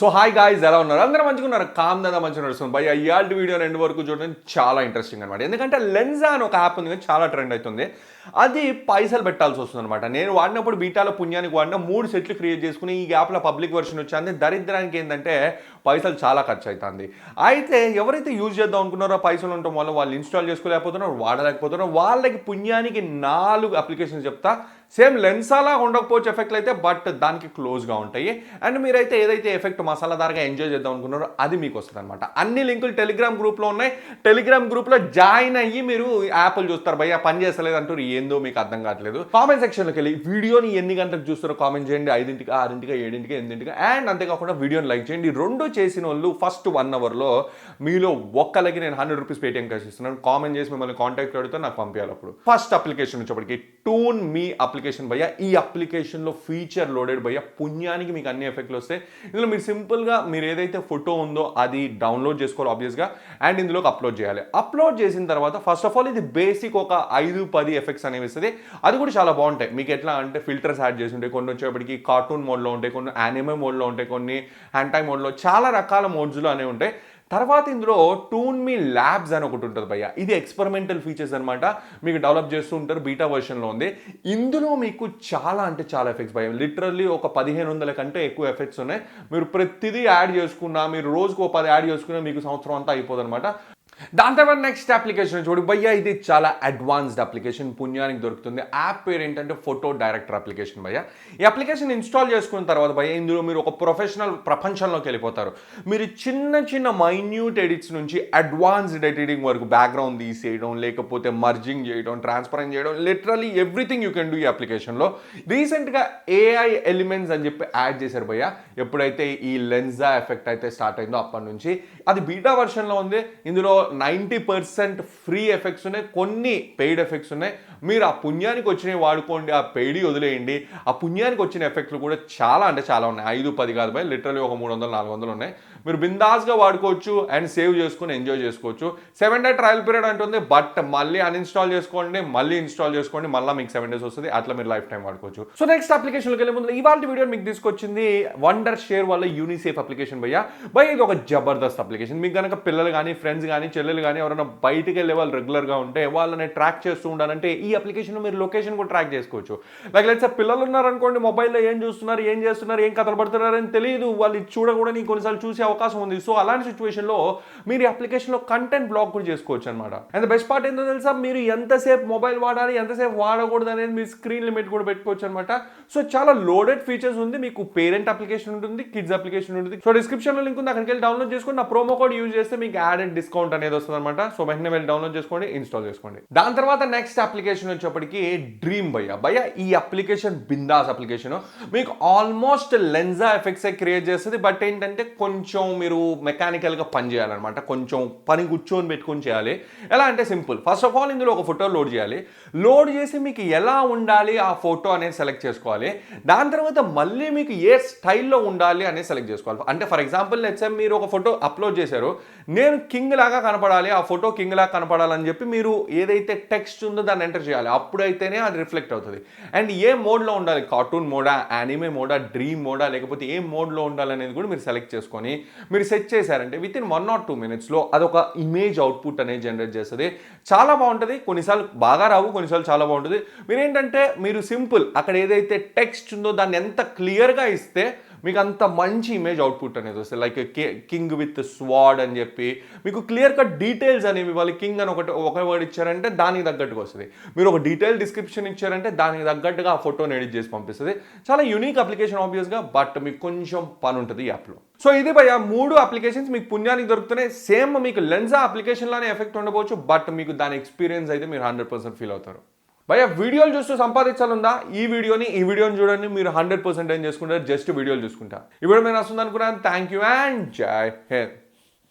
So hi guys, ఎలా ఉన్నారు? అందరూ మంచిగా ఉన్నారు? కామ్ దాదా మంచిగా నడుస్తుంది భయ్య. ఇవాళ వీడియో ఎండ్ వరకు చూడడం చాలా ఇంట్రెస్టింగ్ అనమాట. ఎందుకంటే లెన్సా అని ఒక యాప్ ఉంది, చాలా ట్రెండ్ అవుతుంది. అది పైసలు పెట్టాల్సి వస్తుంది అనమాట. నేను వాడినప్పుడు బీటాలో పుణ్యానికి వాడిన 3 సెట్లు క్రియేట్ చేసుకుని ఈ యాప్లో పబ్లిక్ వర్షన్ వచ్చింది. దరిద్రానికి ఏంటంటే పైసలు చాలా ఖర్చు అవుతుంది. అయితే ఎవరైతే యూజ్ చేద్దాం అనుకున్నారో పైసలు ఉండటం వల్ల వాళ్ళు ఇన్స్టాల్ చేసుకోలేకపోతున్నారు, వాడలేకపోతున్నారు. వాళ్ళకి పుణ్యానికి 4 అప్లికేషన్స్ చెప్తా. సేమ్ లెన్సాలా ఉండకపోవచ్చు ఎఫెక్ట్లు అయితే, బట్ దానికి క్లోజ్గా ఉంటాయి. అండ్ మీరైతే ఏదైతే ఎఫెక్ట్ మసాలాదారుగా ఎంజాయ్ చేద్దాం అనుకున్నారో అది మీకు వస్తుంది అనమాట. అన్ని లింకులు టెలిగ్రామ్ గ్రూప్లో ఉన్నాయి. టెలిగ్రామ్ గ్రూప్లో జాయిన్ అయ్యి మీరు యాప్లు చూస్తారు. భయ్య పని చేస్తలేదు అంటారు, ఏందో మీకు అర్థం కావట్లేదు. కామెంట్ సెక్షన్లోకి వెళ్ళి వీడియోని ఎన్ని గంటలకు చూస్తారో కామెంట్ చేయండి. 5ంటికి, 6ంటికి, 7ంటికి, 8ంటికి. అండ్ అంతేకాకుండా వీడియోని లైక్ చేయండి. 2 చేసిన వాళ్ళు ఫస్ట్ 1 అవర్లో మీలో ఒక్కలకి నేను 100 రూపీస్ పేటిఎం క్యాష్ ఇస్తున్నాను. కామెంట్ చేసి మిమ్మల్ని కాంటాక్ట్ అడిగితే నాకు పంపించాలి. అప్పుడు ఫస్ట్ అప్లికేషన్ వచ్చేప్పటికి టూన్ మీ అప్లికేషన్ భయ్య. ఈ అప్లికేషన్లో ఫీచర్ లోడెడ్ భయ్య. పుణ్యానికి మీకు అన్ని ఎఫెక్ట్లు వస్తాయి. ఇందులో మీరు సింపుల్గా మీరు ఏదైతే ఫోటో ఉందో అది డౌన్లోడ్ చేసుకోవాలి ఆబ్వియస్గా. అండ్ ఇందులోకి అప్లోడ్ చేయాలి. అప్లోడ్ చేసిన తర్వాత ఫస్ట్ ఆఫ్ ఆల్ ఇది బేసిక్ ఒక 5-10 ఎఫెక్ట్స్ అనేవి ఇస్తుంది. అది కూడా చాలా బాగుంటాయి. మీకు ఎట్లా అంటే ఫిల్టర్స్ యాడ్ చేసి ఉంటాయి, కొన్ని వచ్చేప్పటికి కార్టూన్ మోడ్లో ఉంటాయి, కొన్ని యానిమే మోడ్లో ఉంటాయి, కొన్ని హ్యాంటై మోడ్లో, చాలా రకాల మోడ్స్లో అనేవి ఉంటాయి. తర్వాత ఇందులో టూన్ మీ ల్యాబ్స్ అని ఒకటి ఉంటుంది భయ్య. ఇది ఎక్స్పెరిమెంటల్ ఫీచర్స్ అనమాట. మీకు డెవలప్ చేస్తూ ఉంటారు, బీటా వర్షన్లో ఉంది. ఇందులో మీకు చాలా అంటే చాలా ఎఫెక్ట్స్ భయ్య. లిటరల్లీ ఒక 1500 కంటే ఎక్కువ ఎఫెక్ట్స్ ఉన్నాయి. మీరు ప్రతిదీ యాడ్ చేసుకున్నా, మీరు రోజుకు ఒక 10 యాడ్ చేసుకున్నా మీకు సంవత్సరం అంతా అయిపోదు అనమాట. దాని తర్వాత నెక్స్ట్ అప్లికేషన్ చూడు భయ్య. ఇది చాలా అడ్వాన్స్డ్ అప్లికేషన్, పుణ్యానికి దొరుకుతుంది. యాప్ పేరు ఏంటంటే ఫోటో డైరెక్టర్ అప్లికేషన్ భయ్య. ఈ అప్లికేషన్ ఇన్స్టాల్ చేసుకున్న తర్వాత భయ్య ఇందులో మీరు ఒక ప్రొఫెషనల్ ప్రపంచంలోకి వెళ్ళిపోతారు. మీరు చిన్న చిన్న మైన్యూట్ ఎడిట్స్ నుంచి అడ్వాన్స్డ్ ఎడిటింగ్ వరకు, బ్యాక్గ్రౌండ్ తీసేయడం, లేకపోతే మర్జింగ్ చేయడం, ట్రాన్స్పరెంట్ చేయడం, literally everything you can do ఈ అప్లికేషన్లో. రీసెంట్గా ఏఐ ఎలిమెంట్స్ అని చెప్పి యాడ్ చేశారు భయ్య. ఎప్పుడైతే ఈ లెన్సా ఎఫెక్ట్ అయితే స్టార్ట్ అయిందో అప్పటి నుంచి. అది బీటా వర్షన్లో ఉంది. ఇందులో 90% ఫ్రీ ఎఫెక్ట్స్ ఉన్నాయి, కొన్ని పెయిడ్ ఎఫెక్ట్స్ ఉన్నాయి. మీరు ఆ పుణ్యానికి వచ్చినవి వాడుకోండి, ఆ పెయిడ్ వదిలేయండి. ఆ పుణ్యానికి వచ్చిన ఎఫెక్ట్లు కూడా చాలా అంటే చాలా ఉన్నాయి. 5-10 కాదు భయ్, లిటరల్లీ ఒక 300-400 ఉన్నాయి. మీరు బిందాస్గా వాడుకోవచ్చు అండ్ సేవ్ చేసుకుని ఎంజాయ్ చేసుకోవచ్చు. 7 డే ట్రయల్ పీరియడ్ అంటుంది, బట్ మళ్ళీ అన్ఇన్స్టాల్ చేసుకోండి, మళ్ళీ ఇన్స్టాల్ చేసుకోండి, మళ్ళీ మీకు 7 డేస్ వస్తుంది. అట్లా మీరు లైఫ్ టైం వాడుకోవచ్చు. సో నెక్స్ట్ అప్లికేషన్కి వెళ్ళే ముందు ఇవాళ వీడియో మీకు తీసుకొచ్చింది వండర్ షేర్ వల్ల యూనిసేఫ్ అప్లికేషన్ భయ్య. ఇది ఒక జబర్దస్త్ అప్లికేషన్. మీకు కనుక పిల్లలు కానీ, ఫ్రెండ్స్ కానీ, చెల్లెలు కానీ ఎవరైనా బయటికి వెళ్ళే వాళ్ళు రెగ్యులర్గా ఉంటే వాళ్ళని ట్రాక్ చేస్తూ ఉండాలంటే ఈ అప్లికేషన్లో మీరు లొకేషన్ కూడా ట్రాక్ చేసుకోవచ్చు. లైక్ లెట్స్ పిల్లలు ఉన్నారనుకోండి, మొబైల్లో ఏం చూస్తున్నారు, ఏం చేస్తున్నారు, ఏం కథలు పడుతున్నారు అని తెలియదు, వాళ్ళు చూడకూడని కొన్నిసార్లు చూసే అవకాశం ఉంది. సో అలాంటి సిచ్యువేషన్లో మీరు ఈ అప్లికేషన్లో కంటెంట్ బ్లాక్ కూడా చేసుకోవచ్చు అనమాట. అండ్ ద బెస్ట్ పార్ట్ ఏంటో తెలుసా, మీరు ఎంతసేపు మొబైల్ వాడాలి, ఎంతసేపు వాడకూడదు అనేది మీ స్క్రీన్ లిమిట్ కూడా పెట్టుకోవచ్చు అనమాట. సో చాలా లోడెడ్ ఫీచర్స్ ఉంది. మీకు పేరెంట్ అప్లికేషన్ ఉంటుంది, కిడ్స్ అప్లికేషన్ ఉంటుంది. సో డిస్క్రిప్షన్లో లింక్ ఉంది, అక్కడికి వెళ్ళి డౌన్లోడ్ చేసుకొని నా ప్రోమో కోడ్ యూజ్ చేస్తే మీకు యాడెడ్ డిస్కౌంట్ అనేది వస్తుంది అనమాట. సో వెంటనే వెళ్ళి డౌన్లోడ్ చేసుకోండి, ఇన్స్టాల్ చేసుకోండి. దాని తర్వాత నెక్స్ట్ అప్లికేషన్ వచ్చేప్పటికి డ్రీమ్ భయ్య. ఈ అప్లికేషన్ బిందాస్ అప్లికేషన్. మీకు ఆల్మోస్ట్ లెన్సా ఎఫెక్ట్స్ క్రియేట్ చేస్తుంది, బట్ ఏంటంటే కొంచెం మీరు మెకానికల్గా పని చేయాలన్నమాట. కొంచెం పని కూర్చొని పెట్టుకొని చేయాలి. ఎలా అంటే సింపుల్. ఫస్ట్ ఆఫ్ ఆల్ ఇందులో ఒక ఫోటో లోడ్ చేయాలి. లోడ్ చేసి మీకు ఎలా ఉండాలి ఆ ఫోటో అనేది సెలెక్ట్ చేసుకోవాలి. దాని తర్వాత మళ్ళీ మీకు ఏ స్టైల్లో ఉండాలి అనేది సెలెక్ట్ చేసుకోవాలి. అంటే ఫర్ ఎగ్జాంపుల్ లెట్స్ సే మీరు ఒక ఫోటో అప్లోడ్ చేశారు, నేను కింగ్ లాగా కనపడాలి, ఆ ఫోటో కింగ్ లాగా కనపడాలని చెప్పి మీరు ఏదైతే టెక్స్ట్ ఉందో దాన్ని ఎంటర్ చేయాలి. అప్పుడైతేనే అది రిఫ్లెక్ట్ అవుతుంది. అండ్ ఏ మోడ్లో ఉండాలి, కార్టూన్ మోడా, యానిమే మోడా, డ్రీమ్ మోడా, లేకపోతే ఏ మోడ్లో ఉండాలనేది కూడా మీరు సెలెక్ట్ చేసుకొని మీరు సెట్ చేశారంటే విత్ ఇన్ 1 or 2 minutesలో అదొక ఇమేజ్ అవుట్పుట్ అనేది జనరేట్ చేస్తుంది. చాలా బాగుంటుంది. కొన్నిసార్లు బాగా రావు, కొన్నిసార్లు చాలా బాగుంటుంది. మీరేంటంటే మీరు సింపుల్ అక్కడ ఏదైతే టెక్స్ట్ ఉందో దాన్ని ఎంత క్లియర్గా ఇస్తే మీకు అంత మంచి ఇమేజ్ అవుట్పుట్ అనేది వస్తుంది. లైక్ కింగ్ విత్ స్వాడ్ అని చెప్పి మీకు క్లియర్ కట్ డీటెయిల్స్ అనేవి ఇవ్వాలి. కింగ్ అని ఒక వర్డ్ ఇచ్చారంటే దానికి తగ్గట్టుగా వస్తుంది. మీరు ఒక డీటెయిల్ డిస్క్రిప్షన్ ఇచ్చారంటే దానికి తగ్గట్టుగా ఆ ఫోటోని ఎడిట్ చేసి పంపిస్తుంది. చాలా యూనిక్ అప్లికేషన్ ఆబ్వియస్గా, బట్ మీకు కొంచెం పని ఉంటుంది ఈ యాప్లో. సో ఇది భయ్య 3 అప్లికేషన్స్ మీకు పుణ్యానికి దొరుకుతున్నాయి. సేమ్ మీకు లెన్సా అప్లికేషన్లోనే ఎఫెక్ట్ ఉండవచ్చు, బట్ మీకు దాని ఎక్స్పీరియన్స్ అయితే మీరు 100% ఫీల్ అవుతారు. భయ్య వీడియోలు చూస్తూ సంపాదించాలందా? ఈ వీడియోని చూడండి, మీరు 100% ఏం చేసుకుంటారు, జస్ట్ వీడియోలు చూసుకుంటా. ఈ వీడియో మీరు వస్తుంది అనుకున్నాను. థ్యాంక్ యూ అండ్ జై హింద్.